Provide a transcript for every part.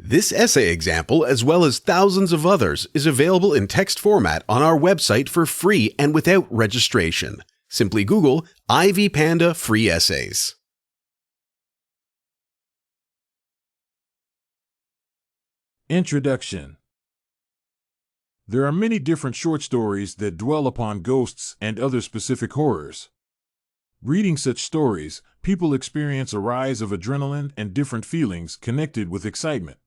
This essay example, as well as thousands of others, is available in text format on our website for free and without registration. Simply Google Ivy Panda Free Essays. Introduction. There are many different short stories that dwell upon ghosts and other specific horrors. Reading such stories, people experience a rise of adrenaline and different feelings connected with excitement.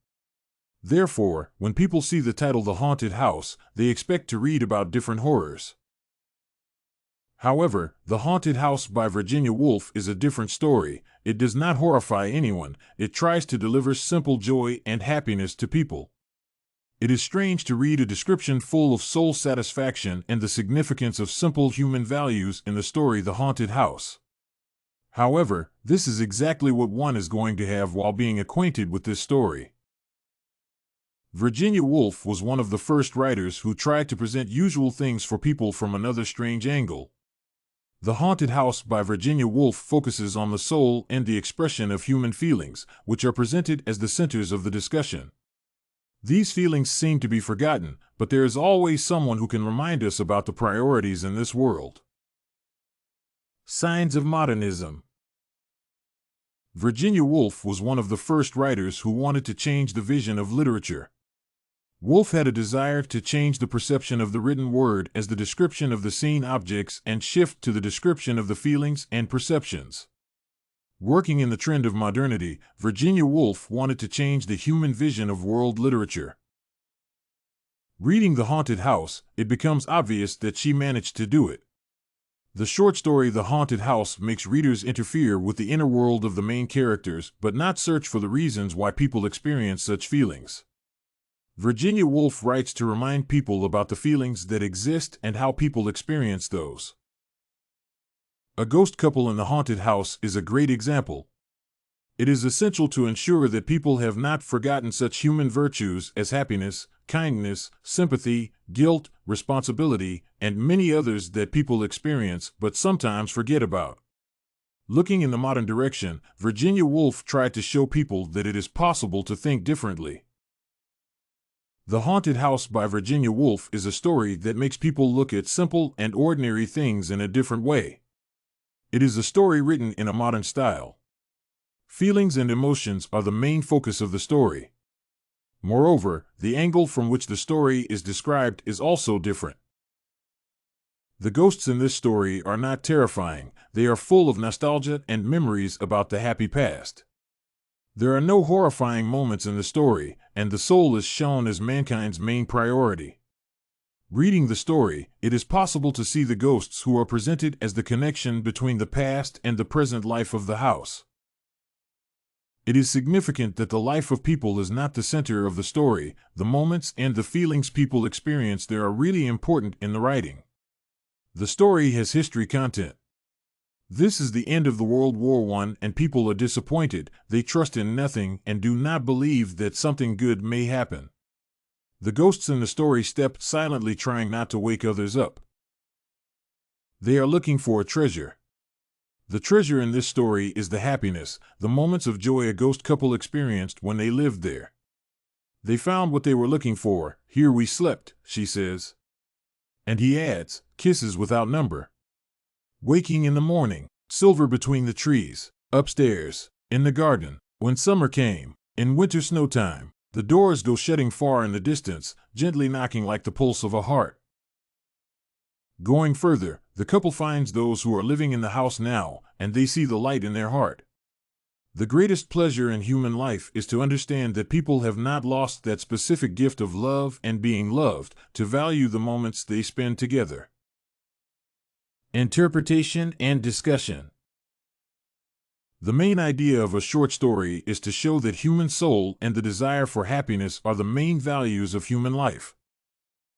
Therefore, when people see the title The Haunted House, they expect to read about different horrors. However, The Haunted House by Virginia Woolf is a different story. It does not horrify anyone. It tries to deliver simple joy and happiness to people. It is strange to read a description full of soul satisfaction and the significance of simple human values in the story The Haunted House. However, this is exactly what one is going to have while being acquainted with this story. Virginia Woolf was one of the first writers who tried to present usual things for people from another strange angle. The Haunted House by Virginia Woolf focuses on the soul and the expression of human feelings, which are presented as the centers of the discussion. These feelings seem to be forgotten, but there is always someone who can remind us about the priorities in this world. Signs of modernism. Virginia Woolf was one of the first writers who wanted to change the vision of literature. Woolf had a desire to change the perception of the written word as the description of the seen objects and shift to the description of the feelings and perceptions. Working in the trend of modernity, Virginia Woolf wanted to change the human vision of world literature. Reading The Haunted House, it becomes obvious that she managed to do it. The short story The Haunted House makes readers interfere with the inner world of the main characters, but not search for the reasons why people experience such feelings. Virginia Woolf writes to remind people about the feelings that exist and how people experience those. A ghost couple in the haunted house is a great example. It is essential to ensure that people have not forgotten such human virtues as happiness, kindness, sympathy, guilt, responsibility, and many others that people experience but sometimes forget about. Looking in the modern direction, Virginia Woolf tried to show people that it is possible to think differently. The Haunted House by Virginia Woolf is a story that makes people look at simple and ordinary things in a different way. It is a story written in a modern style. Feelings and emotions are the main focus of the story. Moreover, the angle from which the story is described is also different. The ghosts in this story are not terrifying. They are full of nostalgia and memories about the happy past. There are no horrifying moments in the story, and the soul is shown as mankind's main priority. Reading the story, it is possible to see the ghosts who are presented as the connection between the past and the present life of the house. It is significant that the life of people is not the center of the story. The moments and the feelings people experience there are really important in the writing. The story has history content. This is the end of the World War I and people are disappointed. They trust in nothing and do not believe that something good may happen. The ghosts in the story step silently, trying not to wake others up. They are looking for a treasure. The treasure in this story is the happiness, the moments of joy a ghost couple experienced when they lived there. They found what they were looking for. Here we slept, she says. And he adds, kisses without number. Waking in the morning, silver between the trees, upstairs, in the garden, when summer came, in winter snow time, the doors go shutting far in the distance, gently knocking like the pulse of a heart. Going further, the couple finds those who are living in the house now, and they see the light in their heart. The greatest pleasure in human life is to understand that people have not lost that specific gift of love and being loved, to value the moments they spend together. Interpretation and discussion. The main idea of a short story is to show that human soul and the desire for happiness are the main values of human life.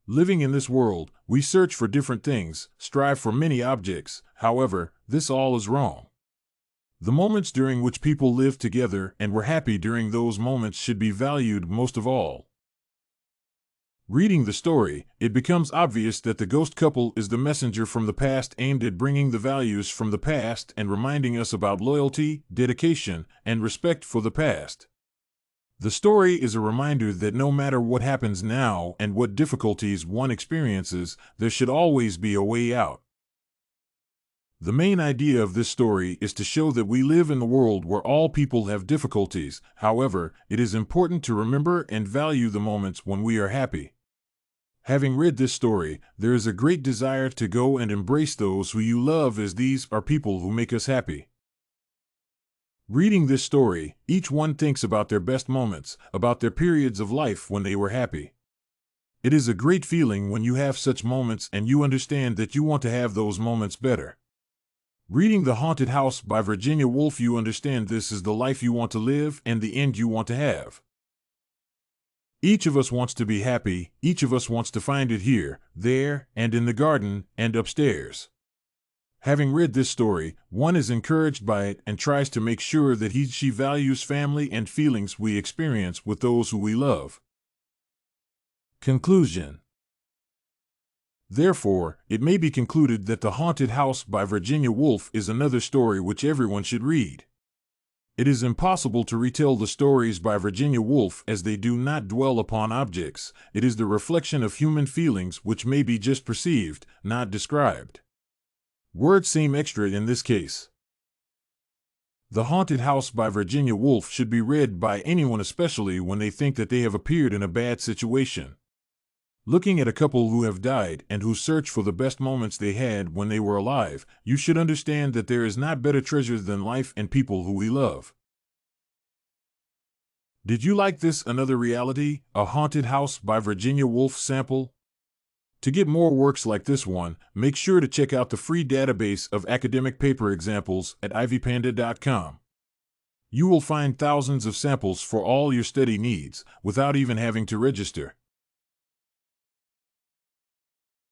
Living in this world, we search for different things, strive for many objects. However, this all is wrong. The moments during which people lived together and were happy during those moments should be valued most of all. Reading the story, it becomes obvious that the ghost couple is the messenger from the past aimed at bringing the values from the past and reminding us about loyalty, dedication, and respect for the past. The story is a reminder that no matter what happens now and what difficulties one experiences, there should always be a way out. The main idea of this story is to show that we live in a world where all people have difficulties. However, it is important to remember and value the moments when we are happy. Having read this story, there is a great desire to go and embrace those who you love, as these are people who make us happy. Reading this story, each one thinks about their best moments, about their periods of life when they were happy. It is a great feeling when you have such moments and you understand that you want to have those moments better. Reading The Haunted House by Virginia Woolf, you understand this is the life you want to live and the end you want to have. Each of us wants to be happy, each of us wants to find it here, there, and in the garden, and upstairs. Having read this story, one is encouraged by it and tries to make sure that she values family and feelings we experience with those who we love. Conclusion. Therefore, it may be concluded that The Haunted House by Virginia Woolf is another story which everyone should read. It is impossible to retell the stories by Virginia Woolf, as they do not dwell upon objects. It is the reflection of human feelings which may be just perceived, not described. Words seem extra in this case. The Haunted House by Virginia Woolf should be read by anyone, especially when they think that they have appeared in a bad situation. Looking at a couple who have died and who search for the best moments they had when they were alive, you should understand that there is not better treasure than life and people who we love. Did you like this Another Reality, A Haunted House by Virginia Woolf sample? To get more works like this one, make sure to check out the free database of academic paper examples at ivypanda.com. You will find thousands of samples for all your study needs, without even having to register.